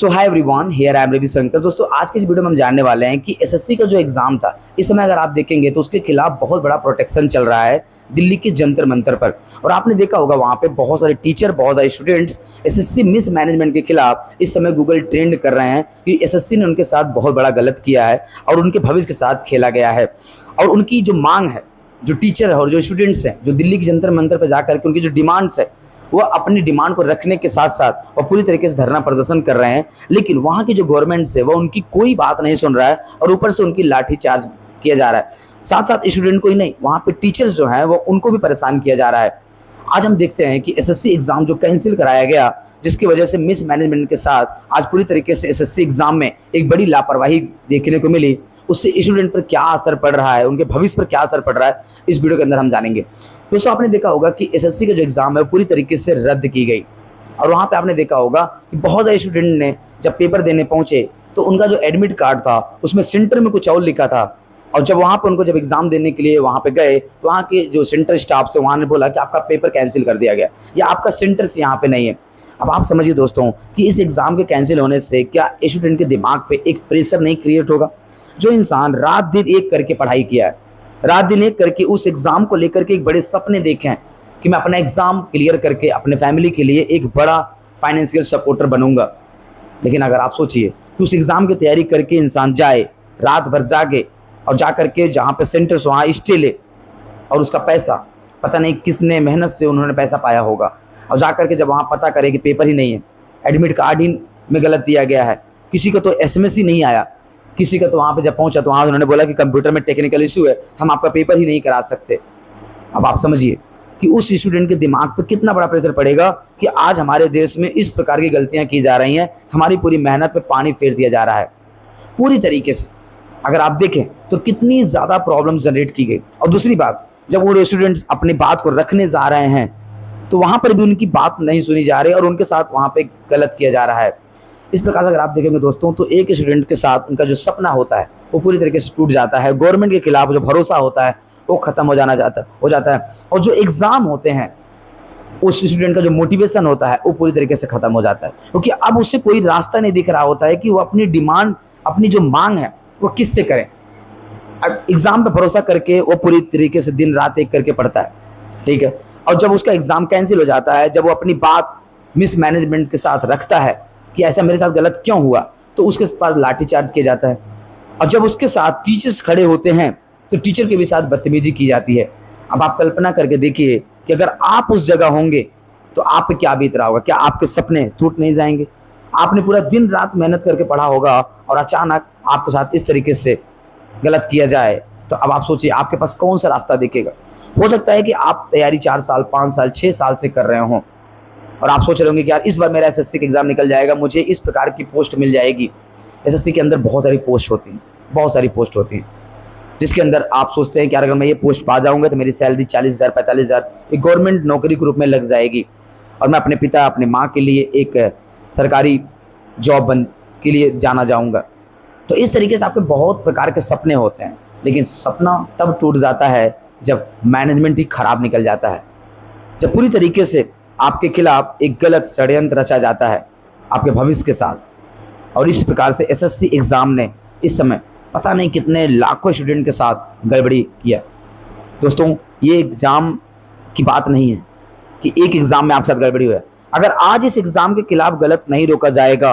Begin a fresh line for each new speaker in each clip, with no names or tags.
So hi everyone, here I am Ravi Shankar. दोस्तों, आज की इस वीडियो में हम जानने वाले हैं कि एसएससी का जो एग्जाम था, इस समय अगर आप देखेंगे तो उसके खिलाफ बहुत बड़ा प्रोटेक्शन चल रहा है दिल्ली के जंतर मंतर पर। और आपने देखा होगा वहाँ पे बहुत सारे टीचर, बहुत सारे स्टूडेंट्स एसएससी मिस मैनेजमेंट के खिलाफ इस समय गूगल ट्रेंड कर रहे हैं कि एसएससी ने उनके साथ बहुत बड़ा गलत किया है और उनके भविष्य के साथ खेला गया है। और उनकी जो मांग है, जो टीचर है और जो स्टूडेंट्स हैं, जो दिल्ली के जंतर मंतर पर जाकर के उनकी जो डिमांड्स है, वो अपनी डिमांड को रखने के साथ साथ और पूरी तरीके से धरना प्रदर्शन कर रहे हैं। लेकिन वहाँ की जो गवर्नमेंट है वो उनकी कोई बात नहीं सुन रहा है और ऊपर से उनकी लाठीचार्ज किया जा रहा है। साथ साथ स्टूडेंट को ही नहीं, वहाँ पे टीचर्स जो हैं वो उनको भी परेशान किया जा रहा है। आज हम देखते हैं कि एसएससी एग्जाम जो कैंसिल कराया गया, जिसकी वजह से मिस मैनेजमेंट के साथ आज पूरी तरीके से एसएससी एग्जाम में एक बड़ी लापरवाही देखने को मिली, उससे स्टूडेंट पर क्या असर पड़ रहा है, उनके भविष्य पर क्या असर पड़ रहा है, इस वीडियो के अंदर हम जानेंगे। दोस्तों, आपने देखा होगा कि एसएससी का जो एग्जाम है पूरी तरीके से रद्द की गई और वहाँ पे आपने देखा होगा कि बहुत सारे स्टूडेंट ने जब पेपर देने पहुंचे तो उनका जो एडमिट कार्ड था उसमें सेंटर में कुछ और लिखा था। और जब वहाँ पर उनको जब एग्जाम देने के लिए वहाँ पे गए तो वहाँ के जो सेंटर स्टाफ थे वहाँ ने बोला कि आपका पेपर कैंसिल कर दिया गया या आपका सेंटर से यहाँ पे नहीं है। अब आप समझिए दोस्तों कि इस एग्जाम के कैंसिल होने से क्या स्टूडेंट के दिमाग पे एक प्रेशर नहीं क्रिएट होगा? जो इंसान रात दिन एक करके पढ़ाई किया है, रात दिन एक करके उस एग्जाम को लेकर के एक बड़े सपने देखे हैं कि मैं अपना एग्जाम क्लियर करके अपने फैमिली के लिए एक बड़ा फाइनेंशियल सपोर्टर बनूंगा। लेकिन अगर आप सोचिए कि उस एग्जाम की तैयारी करके इंसान जाए, रात भर जागे और जा करके जहाँ पे सेंटर्स वहाँ स्टे ले और उसका पैसा पता नहीं किसने मेहनत से उन्होंने पैसा पाया होगा, और जा करके जब वहाँ पता करे कि पेपर ही नहीं है, एडमिट कार्ड ही में गलत दिया गया है, किसी का तो एसएमएस ही नहीं आया, किसी का तो वहाँ पे जब पहुंचा तो वहाँ उन्होंने बोला कि कंप्यूटर में टेक्निकल इशू है, हम आपका पेपर ही नहीं करा सकते। अब आप समझिए कि उस स्टूडेंट के दिमाग पर कितना बड़ा प्रेशर पड़ेगा कि आज हमारे देश में इस प्रकार की गलतियाँ की जा रही हैं, हमारी पूरी मेहनत पे पानी फेर दिया जा रहा है पूरी तरीके से। अगर आप देखें तो कितनी ज़्यादा प्रॉब्लम जनरेट की गई। और दूसरी बात, जब वो स्टूडेंट्स अपनी बात को रखने जा रहे हैं तो वहाँ पर भी उनकी बात नहीं सुनी जा रही और उनके साथ वहाँ पर गलत किया जा रहा है। इस प्रकार से अगर आप देखेंगे दोस्तों तो एक स्टूडेंट के साथ उनका जो सपना होता है वो पूरी तरीके से टूट जाता है। गवर्नमेंट के खिलाफ जो भरोसा होता है वो खत्म हो जाता है और जो एग्जाम होते हैं उस स्टूडेंट का जो मोटिवेशन होता है वो पूरी तरीके से खत्म हो जाता है, क्योंकि अब उससे कोई रास्ता नहीं दिख रहा होता है कि वो अपनी डिमांड, अपनी जो मांग है वो किससे करें। अब एग्जाम पे भरोसा करके वो पूरी तरीके से दिन रात एक करके पढ़ता है, ठीक है, और जब उसका एग्जाम कैंसिल हो जाता है, जब वो अपनी बात मिस मैनेजमेंट के साथ रखता है कि ऐसा मेरे साथ गलत क्यों हुआ, तो उसके पास लाठीचार्ज किया जाता है। और जब उसके साथ टीचर्स खड़े होते हैं तो टीचर के भी साथ बदतमीजी की जाती है। अब आप कल्पना करके देखिए कि अगर आप उस जगह होंगे तो आप पे क्या बीत रहा होगा। क्या आपके सपने टूट नहीं जाएंगे? आपने पूरा दिन रात मेहनत करके पढ़ा होगा और अचानक आपके साथ इस तरीके से गलत किया जाए तो अब आप सोचिए आपके पास कौन सा रास्ता दिखेगा। हो सकता है कि आप तैयारी 4 साल, 5 साल, 6 साल से कर रहे हों और आप सोच रहे होंगे कि यार इस बार मेरा एसएससी का एग्जाम निकल जाएगा, मुझे इस प्रकार की पोस्ट मिल जाएगी। एसएससी के अंदर बहुत सारी पोस्ट होती हैं, बहुत सारी पोस्ट होती हैं, जिसके अंदर आप सोचते हैं कि यार अगर मैं ये पोस्ट पा जाऊंगा तो मेरी सैलरी 40,000, 45,000 एक गवर्नमेंट नौकरी के रूप में लग जाएगी और मैं अपने पिता, अपने माँ के लिए एक सरकारी जॉब के लिए जाना जाऊँगा। तो इस तरीके से आपके बहुत प्रकार के सपने होते हैं, लेकिन सपना तब टूट जाता है जब मैनेजमेंट ही खराब निकल जाता है, जब पूरी तरीके से आपके खिलाफ एक गलत षड्यंत्र रचा जाता है आपके भविष्य के साथ। और इस प्रकार से एसएससी एग्जाम ने इस समय पता नहीं कितने लाखों स्टूडेंट के साथ गड़बड़ी किया। दोस्तों, ये एग्जाम की बात नहीं है कि एक एग्जाम में आपके साथ गड़बड़ी हुई है। अगर आज इस एग्जाम के खिलाफ गलत नहीं रोका जाएगा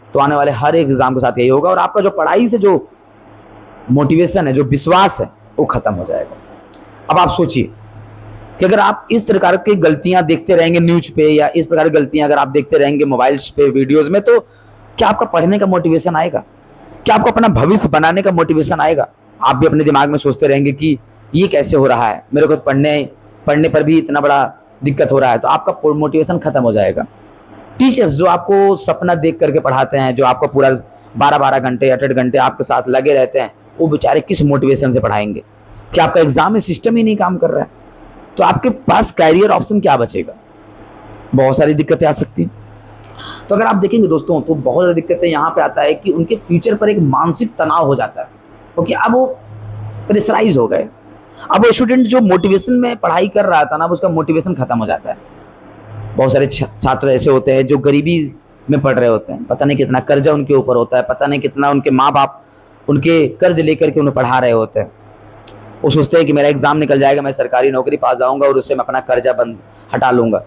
तो आने वाले हर एक एग्जाम के साथ यही होगा और आपका जो पढ़ाई से जो मोटिवेशन है, जो विश्वास है, वो खत्म हो जाएगा। अब आप सोचिए कि अगर आप इस प्रकार की गलतियां देखते रहेंगे न्यूज पे या इस प्रकार की गलतियां अगर आप देखते रहेंगे मोबाइल्स पे, वीडियोस में, तो क्या आपका पढ़ने का मोटिवेशन आएगा? क्या आपको अपना भविष्य बनाने का मोटिवेशन आएगा? आप भी अपने दिमाग में सोचते रहेंगे कि ये कैसे हो रहा है, मेरे को पढ़ने पर भी इतना बड़ा दिक्कत हो रहा है, तो आपका मोटिवेशन खत्म हो जाएगा। टीचर्स जो आपको सपना देख करके पढ़ाते हैं, जो आपको पूरा 12-12 घंटे, 8-8 घंटे आपके साथ लगे रहते हैं, वो बेचारे किस मोटिवेशन से पढ़ाएंगे? क्या आपका एग्जाम में सिस्टम ही नहीं काम कर रहा है तो आपके पास कैरियर ऑप्शन क्या बचेगा? बहुत सारी दिक्कतें आ सकती हैं। तो अगर आप देखेंगे दोस्तों तो बहुत ज़्यादा दिक्कतें यहाँ पे आता है कि उनके फ्यूचर पर एक मानसिक तनाव हो जाता है, क्योंकि अब वो प्रेशराइज हो गए। अब वो स्टूडेंट जो मोटिवेशन में पढ़ाई कर रहा था ना, उसका मोटिवेशन खत्म हो जाता है। बहुत सारे छात्र ऐसे होते हैं जो गरीबी में पढ़ रहे होते हैं, पता नहीं कितना कर्जा उनके ऊपर होता है, पता नहीं कितना उनके माँ बाप उनके कर्ज लेकर के उन्हें पढ़ा रहे होते हैं। वो सोचते हैं कि मेरा एग्जाम निकल जाएगा, मैं सरकारी नौकरी पा जाऊंगा और उससे मैं अपना कर्जा बंद हटा लूंगा।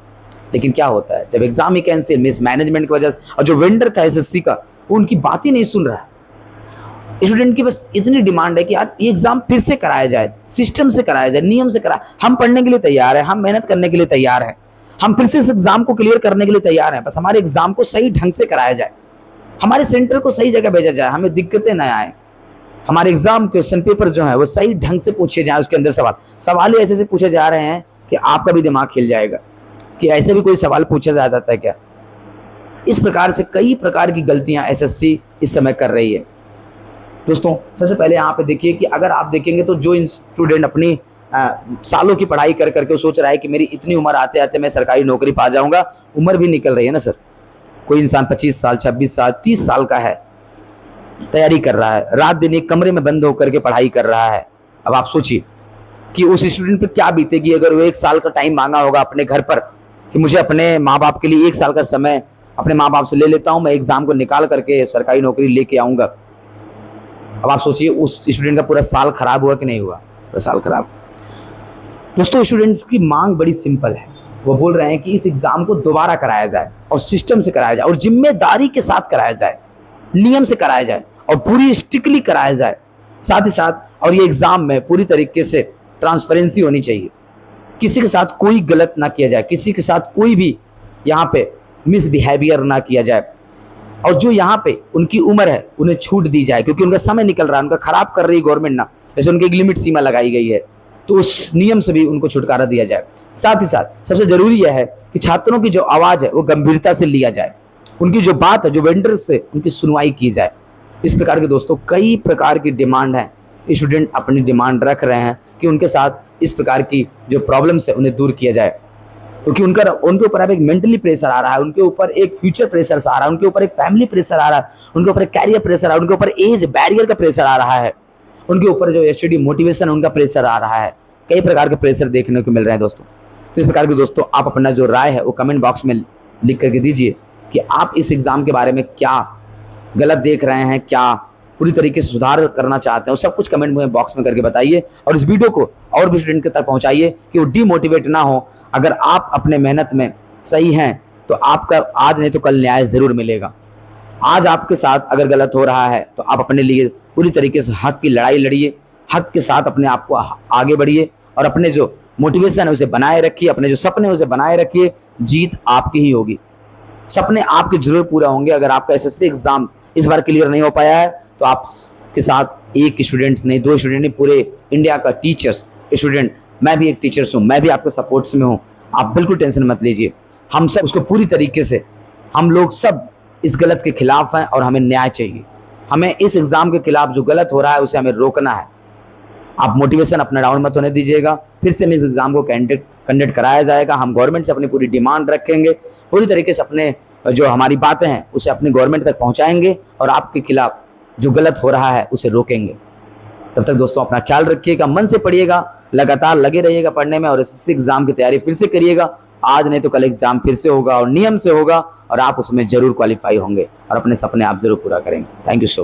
लेकिन क्या होता है, जब एग्जाम ही कैंसिल, मिसमैनेजमेंट की वजह से, और जो वेंडर था एसएससी का वो उनकी बात ही नहीं सुन रहा है। स्टूडेंट की बस इतनी डिमांड है कि यार ये एग्जाम फिर से कराया जाए, सिस्टम से कराया जाए, नियम से कराया। हम पढ़ने के लिए तैयार हैं, हम मेहनत करने के लिए तैयार हैं, हम फिर से इस एग्जाम को क्लियर करने के लिए तैयार हैं, बस हमारे एग्जाम को सही ढंग से कराया जाए, हमारे सेंटर को सही जगह भेजा जाए, हमें दिक्कतें न आए, हमारे एग्जाम क्वेश्चन पेपर जो है वो सही ढंग से पूछे जाए, उसके अंदर सवाल ही ऐसे पूछे जा रहे हैं कि आपका भी दिमाग हिल जाएगा कि ऐसे भी कोई सवाल पूछा जाता है क्या। इस प्रकार से कई प्रकार की गलतियां एसएससी इस समय कर रही है। दोस्तों सबसे पहले यहाँ पे देखिए कि अगर आप देखेंगे तो जो स्टूडेंट अपनी सालों की पढ़ाई कर करके सोच रहा है कि मेरी इतनी उम्र आते आते मैं सरकारी नौकरी पा जाऊंगा, उम्र भी निकल रही है ना सर। कोई इंसान 25 साल, 26 साल, 30 साल का है, तैयारी कर रहा है, रात दिन एक कमरे में बंद होकर के पढ़ाई कर रहा है। अब आप सोचिए कि उस स्टूडेंट पर क्या बीतेगी अगर वो 1 साल का टाइम मांगा होगा अपने घर पर कि मुझे अपने माँ बाप के लिए 1 साल का समय अपने माँ बाप से ले लेता हूँ, मैं एग्जाम को निकाल करके सरकारी नौकरी लेके आऊँगा। अब आप सोचिए उस स्टूडेंट का पूरा साल खराब हुआ कि नहीं हुआ, पूरा साल खराब। दोस्तों स्टूडेंट्स की मांग बड़ी सिंपल है, वो बोल रहे हैं कि इस एग्जाम को दोबारा कराया जाए और सिस्टम से कराया जाए और जिम्मेदारी के साथ कराया जाए, नियम से कराया जाए और पूरी स्ट्रिक्टली कराया जाए, साथ ही साथ और ये एग्जाम में पूरी तरीके से ट्रांसपेरेंसी होनी चाहिए, किसी के साथ कोई गलत ना किया जाए, किसी के साथ कोई भी यहाँ पे मिसबिहेवियर ना किया जाए, और जो यहाँ पे उनकी उम्र है उन्हें छूट दी जाए क्योंकि उनका समय निकल रहा है, उनका खराब कर रही है गवर्नमेंट ना, जैसे उनकी एक लिमिट सीमा लगाई गई है तो उस नियम से भी उनको छुटकारा दिया जाए। साथ ही साथ सबसे जरूरी यह है कि छात्रों की जो आवाज़ है वो गंभीरता से लिया जाए, उनकी जो बात है जो वेंडर्स से उनकी सुनवाई की जाए। इस प्रकार के दोस्तों कई प्रकार की डिमांड है, स्टूडेंट अपनी डिमांड रख रहे हैं कि उनके साथ इस प्रकार की जो प्रॉब्लम्स है उन्हें दूर किया जाए, क्योंकि उनके ऊपर अब एक मेंटली प्रेशर आ रहा है, उनके ऊपर एक फ्यूचर प्रेशर आ रहा है, उनके ऊपर एक फैमिली प्रेशर आ रहा है, उनके ऊपर एक कैरियर प्रेशर आ रहा है, उनके ऊपर एज बैरियर का प्रेशर आ रहा है, उनके ऊपर जो स्टडी मोटिवेशन उनका प्रेशर आ रहा है। कई प्रकार के प्रेशर देखने को मिल रहे हैं दोस्तों। तो इस प्रकार के दोस्तों आप अपना जो राय है वो कमेंट बॉक्स में लिख करके दीजिए कि आप इस एग्जाम के बारे में क्या गलत देख रहे हैं, क्या पूरी तरीके से सुधार करना चाहते हैं, वो सब कुछ कमेंट में बॉक्स में करके बताइए और इस वीडियो को और भी स्टूडेंट के तक पहुंचाइए कि वो डीमोटिवेट ना हो। अगर आप अपने मेहनत में सही हैं तो आपका आज नहीं तो कल न्याय जरूर मिलेगा। आज आपके साथ अगर गलत हो रहा है तो आप अपने लिए पूरी तरीके से हक की लड़ाई लड़िए, हक के साथ अपने आप को आगे बढ़िए और अपने जो मोटिवेशन है उसे बनाए रखिए, अपने जो सपने उसे बनाए रखिए। जीत आपकी ही होगी, सपने आपके जरूर पूरा होंगे। अगर आपका एसएससी एग्जाम इस बार क्लियर नहीं हो पाया है तो आपके साथ एक स्टूडेंट्स नहीं, 2 स्टूडेंट नहीं, पूरे इंडिया का टीचर्स स्टूडेंट, मैं भी एक टीचर्स हूँ, मैं भी आपके सपोर्ट्स में हूँ। आप बिल्कुल टेंशन मत लीजिए, हम सब उसको पूरी तरीके से, हम लोग सब इस गलत के खिलाफ हैं और हमें न्याय चाहिए। हमें इस एग्ज़ाम के खिलाफ जो गलत हो रहा है उसे हमें रोकना है। आप मोटिवेशन अपना डाउन मत होने दीजिएगा, फिर से इस एग्ज़ाम को कंडक्ट कराया जाएगा। हम गवर्नमेंट से अपनी पूरी डिमांड रखेंगे, पूरी तरीके से अपने जो हमारी बातें हैं उसे अपनी गवर्नमेंट तक पहुँचाएंगे और आपके खिलाफ जो गलत हो रहा है उसे रोकेंगे। तब तक दोस्तों अपना ख्याल रखिएगा, मन से पढ़िएगा, लगातार लगे रहिएगा पढ़ने में और इस एग्जाम की तैयारी फिर से करिएगा। आज नहीं तो कल एग्जाम फिर से होगा और नियम से होगा और आप उसमें जरूर क्वालिफाई होंगे और अपने सपने आप जरूर पूरा करेंगे। Thank you so much.